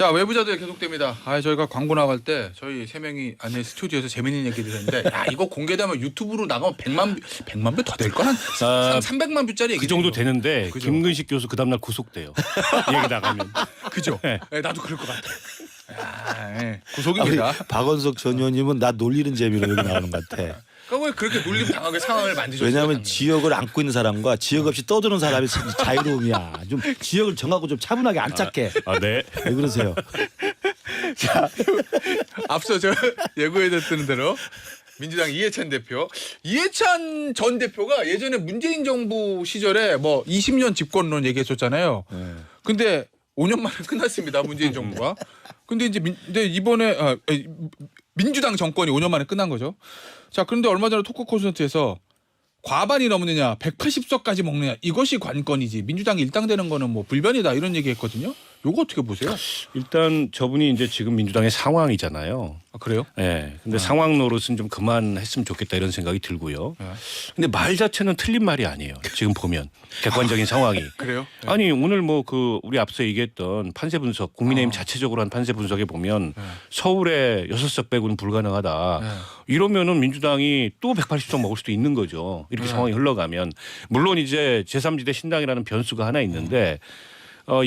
자, 외부자들 계속됩니다. 저희가 광고 나갈 때 저희 세 명이 안에 스튜디오에서 재밌는 얘기를 했는데 야, 이거 공개되면 유튜브로 나가면 100만 뷰 더 될 거란 300만 뷰짜리 얘기 그 정도 되는데 그죠? 김근식 교수 그 다음날 구속돼요. 얘기 나가면. 그죠? 네. 네, 나도 그럴 것 같아. 구속입니다. 박원석 전 의원님은 나 놀리는 재미로 여기 나오는 것 같아. 그러니까 왜 그렇게 놀림 당하게 상황을 만드셨어요? 왜냐하면 지역을 안고 있는 사람과 지역 없이 떠드는 사람이 자유로움이야. 좀 지역을 정하고 좀 차분하게 안착해. 네. 왜 그러세요? 앞서 저 예고해뒀던 대로 민주당 이해찬 대표, 이해찬 전 대표가 예전에 문재인 정부 시절에 뭐 20년 집권론 얘기했었잖아요. 근데 5년 만에 끝났습니다. 문재인 정부가. 근데 이제 근데 이번에 민주당 정권이 5년 만에 끝난 거죠. 자, 그런데 얼마 전에 토크 콘서트에서 과반이 넘느냐, 180석까지 먹느냐 이것이 관건이지 민주당이 일당되는 거는 뭐 불변이다 이런 얘기했거든요. 요거 어떻게 보세요? 일단 저분이 이제 지금 민주당의 상황이잖아요. 아, 그래요? 네. 근데 상황 노릇은 좀 그만했으면 좋겠다 이런 생각이 들고요. 근데 말 자체는 틀린 말이 아니에요. 지금 보면 객관적인 상황이. 그래요? 아니 오늘 뭐 그 우리 앞서 얘기했던 판세 분석, 국민의힘 자체적으로 한 판세 분석에 보면 서울에 6석 빼고는 불가능하다. 이러면은 민주당이 또 180석 먹을 수도 있는 거죠. 이렇게 상황이 흘러가면 물론 이제 제3지대 신당이라는 변수가 하나 있는데.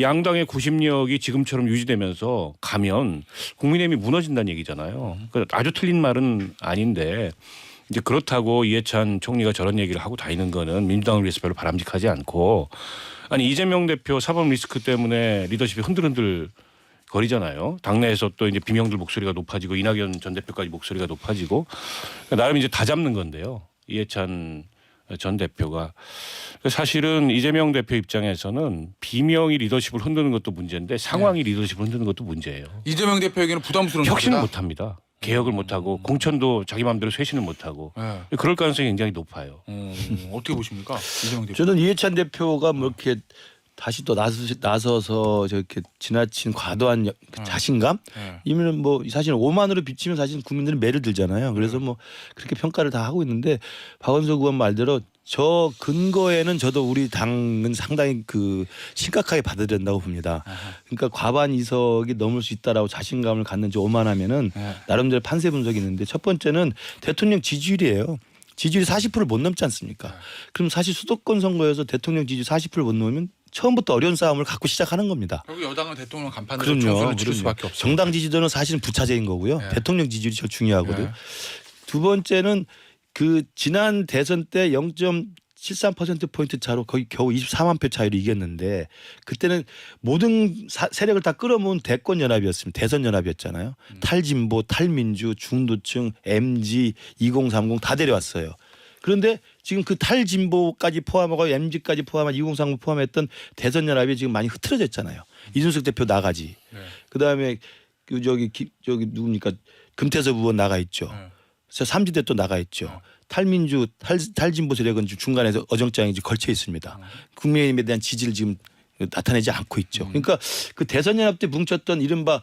양당의 구심력이 지금처럼 유지되면서 가면 국민의힘이 무너진다는 얘기잖아요. 그러니까 아주 틀린 말은 아닌데 이제 그렇다고 이해찬 총리가 저런 얘기를 하고 다니는 거는 민주당을 위해서 별로 바람직하지 않고 아니 이재명 대표 사법 리스크 때문에 리더십이 흔들흔들 거리잖아요. 당내에서 또 이제 비명들 목소리가 높아지고 이낙연 전 대표까지 목소리가 높아지고 그러니까 나름 이제 다 잡는 건데요. 이해찬 전 대표가 사실은 이재명 대표 입장에서는 비명이 리더십을 흔드는 것도 문제인데 상황이 리더십을 흔드는 것도 문제예요. 이재명 대표에게는 부담스러운 혁신을 거다? 못합니다. 개혁을 못하고 공천도 자기 마음대로 쇄신을 못하고 그럴 가능성이 굉장히 높아요. 어떻게 보십니까? 이재명 대표. 저는 이해찬 대표가 뭐 이렇게 다시 또 나서서 저렇게 지나친 과도한 자신감 이면 뭐 사실 오만으로 비치면 사실 국민들은 매를 들잖아요. 그래서 뭐 그렇게 평가를 다 하고 있는데 박원석 의원 말대로 저 근거에는 저도 우리 당은 상당히 그 심각하게 받아야 된다고 봅니다. 그러니까 과반 이석이 넘을 수 있다라고 자신감을 갖는지 오만하면은 나름대로 판세 분석이 있는데 첫 번째는 대통령 지지율이에요. 지지율이 40%를 못 넘지 않습니까? 그럼 사실 수도권 선거에서 대통령 지지율 40%를 못 넘으면 처음부터 어려운 싸움을 갖고 시작하는 겁니다. 결국 여당은 대통령 간판으로 그럼요. 점수를 칠 수밖에 없어요. 정당 지지도는 사실은 부차적인 거고요. 대통령 지지율이 제일 중요하거든요. 두 번째는 그 지난 대선 때 0.73%포인트 차로 거의 겨우 24만 표 차이로 이겼는데 그때는 모든 세력을 다 끌어모은 대권 연합이었습니다. 대선 연합이었잖아요. 탈진보, 탈민주, 중도층, MG, 2030 다 데려왔어요. 그런데 지금 그 탈진보까지 포함하고 MG까지 포함한 2030 포함했던 대선 연합이 지금 많이 흐트러졌잖아요. 이준석 대표 나가지. 그다음에 그 저기 누굽니까? 금태섭 의원 나가 있죠. 그래서 삼지대 또 나가 있죠. 탈민주, 탈진보 세력은 중간에서 어정쩡히 걸쳐 있습니다. 국민의힘에 대한 지지를 지금 나타내지 않고 있죠. 그러니까 그 대선 연합 때 뭉쳤던 이른바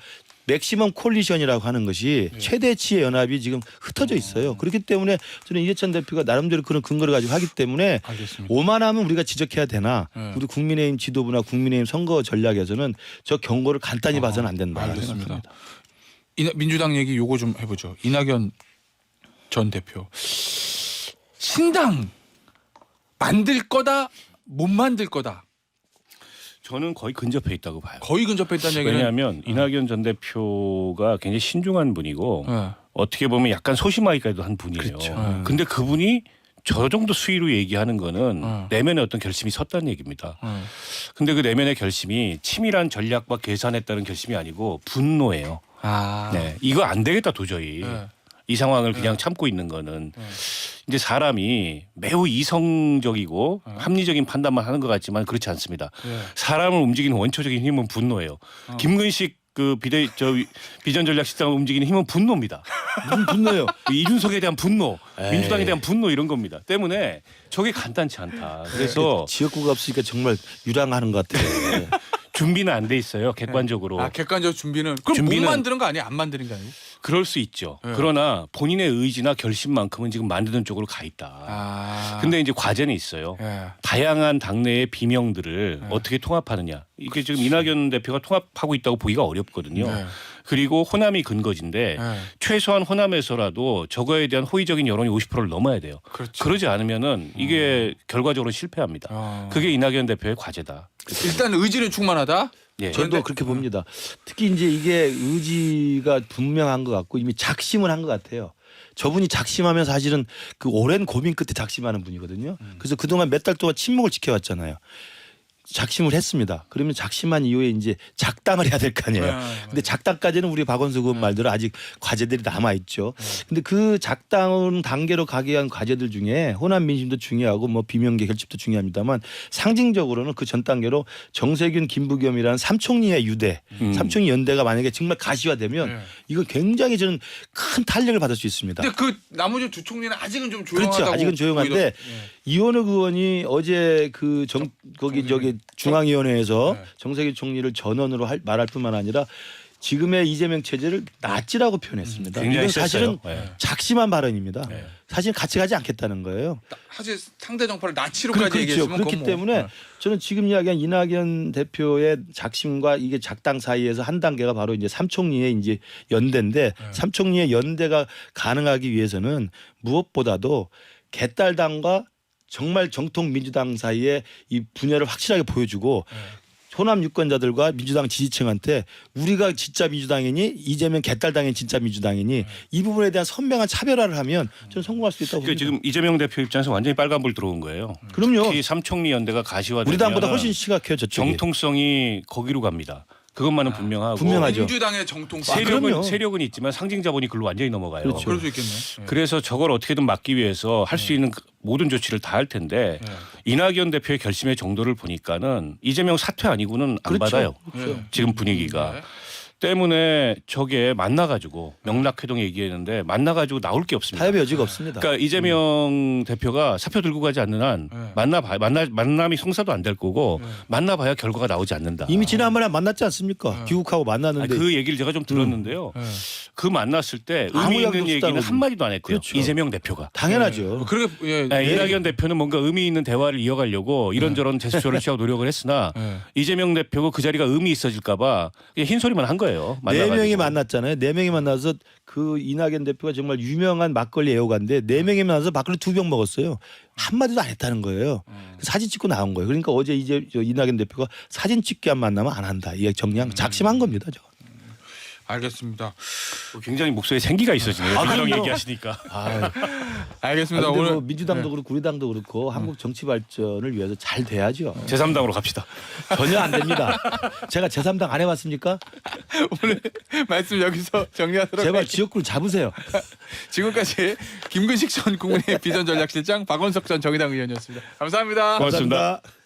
맥시멈 콜리션이라고 하는 것이 최대치의 연합이 지금 흩어져 있어요. 그렇기 때문에 저는 이해찬 대표가 나름대로 그런 근거를 가지고 하기 때문에 알겠습니다. 오만하면 우리가 지적해야 되나 우리 국민의힘 지도부나 국민의힘 선거 전략에서는 저 경고를 간단히 봐서는 안 된다. 알겠습니다. 민주당 얘기 요거 좀 해보죠. 이낙연 전 대표. 신당 만들 거다 못 만들 거다. 저는 거의 근접해 있다고 봐요. 거의 근접해 있다는 얘기는. 왜냐하면 이낙연 전 대표가 굉장히 신중한 분이고 어떻게 보면 약간 소심하기까지도 한 분이에요. 그렇죠. 근데 그분이 저 정도 수위로 얘기하는 거는 내면에 어떤 결심이 섰다는 얘기입니다. 근데 그 내면의 결심이 치밀한 전략과 계산했다는 결심이 아니고 분노예요. 네, 이거 안 되겠다 도저히. 이 상황을 그냥 참고 있는 거는 이제 사람이 매우 이성적이고 합리적인 판단만 하는 것 같지만 그렇지 않습니다. 사람을 움직이는 원초적인 힘은 분노예요. 김근식 그 비전 전략 실장을 움직이는 힘은 분노입니다. 무슨 분노예요? 이준석에 대한 분노, 민주당에 대한 분노 이런 겁니다. 때문에 저게 간단치 않다. 그래서 지역구가 없으니까 정말 유랑하는 것 같아요. 준비는 안 돼 있어요. 객관적으로. 객관적 준비는. 그럼 못 만드는 거 아니에요? 안 만드는 게 아니고? 그럴 수 있죠. 그러나 본인의 의지나 결심만큼은 지금 만드는 쪽으로 가 있다. 근데 이제 과제는 있어요. 예. 다양한 당내의 비명들을 어떻게 통합하느냐. 이게 지금 이낙연 대표가 통합하고 있다고 보기가 어렵거든요. 네. 그리고 호남이 근거지인데 네. 최소한 호남에서라도 저거에 대한 호의적인 여론이 50%를 넘어야 돼요. 그렇죠. 그러지 않으면은 이게 결과적으로 실패합니다. 그게 이낙연 대표의 과제다. 일단 의지는 충만하다. 예. 저도 그런데- 그렇게 봅니다. 특히 이제 이게 의지가 분명한 것 같고 이미 작심을 한 것 같아요. 저분이 작심하면 사실은 그 오랜 고민 끝에 작심하는 분이거든요. 그래서 그동안 몇 달 동안 침묵을 지켜왔잖아요. 작심을 했습니다. 그러면 작심한 이후에 이제 작당을 해야 될 거 아니에요. 근데 작당까지는 우리 박원석 의원 말대로 아직 과제들이 남아 있죠. 근데 그 작당 단계로 가기 위한 과제들 중에 호남 민심도 중요하고 뭐 비명계 결집도 중요합니다만 상징적으로는 그 전 단계로 정세균, 김부겸이라는 삼총리의 유대, 삼총리 연대가 만약에 정말 가시화되면 네. 이거 굉장히 저는 큰 탄력을 받을 수 있습니다. 근데 그 나머지 두 총리는 아직은 좀 조용하다고. 그렇죠. 아직은 조용한데 이원욱 의원이 어제 그 거기 저기 중앙위원회에서 네. 정세균 총리를 전원으로 말할 뿐만 아니라 지금의 이재명 체제를 낫지라고 표현했습니다. 굉장히 이건 사실은 셌어요. 네. 작심한 발언입니다. 네. 사실 같이 가지 않겠다는 거예요. 사실 상대 정파를 나치로까지 그렇죠. 얘기했으면 그렇기 그건 뭐- 때문에 저는 지금 이야기한 이낙연 대표의 작심과 이게 작당 사이에서 한 단계가 바로 이제 삼총리의 이제 연대인데 삼총리의 연대가 가능하기 위해서는 무엇보다도 개딸당과 정말 정통 민주당 사이에 이 분열을 확실하게 보여주고 호남 유권자들과 민주당 지지층한테 우리가 진짜 민주당이니 이재명 개딸당이 진짜 민주당이니 이 부분에 대한 선명한 차별화를 하면 저는 성공할 수 있다고 그러니까 봅니다. 지금 이재명 대표 입장에서 완전히 빨간불 들어온 거예요. 그럼요. 특히 삼총리 연대가 가시화되면 우리 당보다 훨씬 심각해요. 저쪽이. 정통성이 거기로 갑니다. 그것만은 분명하고 분명하죠. 민주당의 정통성. 그럼요. 세력은 있지만 상징 자본이 글로 완전히 넘어가요. 그렇죠. 그럴 수 있겠네. 그래서 저걸 어떻게든 막기 위해서 할 수 있는 모든 조치를 다 할 텐데 이낙연 대표의 결심의 정도를 보니까는 이재명 사퇴 아니고는 안 그렇죠. 받아요. 그렇죠. 지금 분위기가. 네. 때문에 저게 만나가지고 명락회동 얘기했는데 만나가지고 나올 게 없습니다. 타협의 여지가 없습니다. 그러니까 이재명 대표가 사표 들고 가지 않는 한 만남이 성사도 안 될 거고 만나봐야 결과가 나오지 않는다. 이미 지난번에 만났지 않습니까? 귀국하고 만났는데 그 얘기를 제가 좀 들었는데요. 그 만났을 때 아무 의미 이야기도 있는 얘기는 없다고. 한 마디도 안 했대요. 그렇죠. 이재명 대표가. 당연하죠. 그렇게 예. 네, 이낙연 대표는 뭔가 의미 있는 대화를 이어가려고 이런저런 제스처를 취하고 노력을 했으나 이재명 대표가 그 자리가 의미 있어질까봐 그냥 흰소리만 한 거예요. 네 만나가지고. 명이 만났잖아요. 네 명이 만나서 그 이낙연 대표가 정말 유명한 막걸리 애호가인데 네 명이 만나서 막걸리 2병 먹었어요. 한 마디도 안 했다는 거예요. 사진 찍고 나온 거예요. 그러니까 어제 이제 이낙연 대표가 사진 찍기 한 만나면 안 한다. 이게 정량 작심한 겁니다. 저. 알겠습니다. 굉장히 목소리에 생기가 있어지네요. 아, 민주당 그럼요. 얘기하시니까. 알겠습니다. 근데 오늘 뭐 민주당도 그렇고 우리당도 그렇고 한국 정치 발전을 위해서 잘 돼야죠. 제3당으로 갑시다. 전혀 안 됩니다. 제가 제3당 안 해봤습니까? 오늘 말씀 여기서 정리하도록 제발 할게요. 지역구를 잡으세요. 지금까지 김근식 전 국민의힘 비전전략실장 박원석 전 정의당 의원이었습니다. 감사합니다. 고맙습니다. 감사합니다.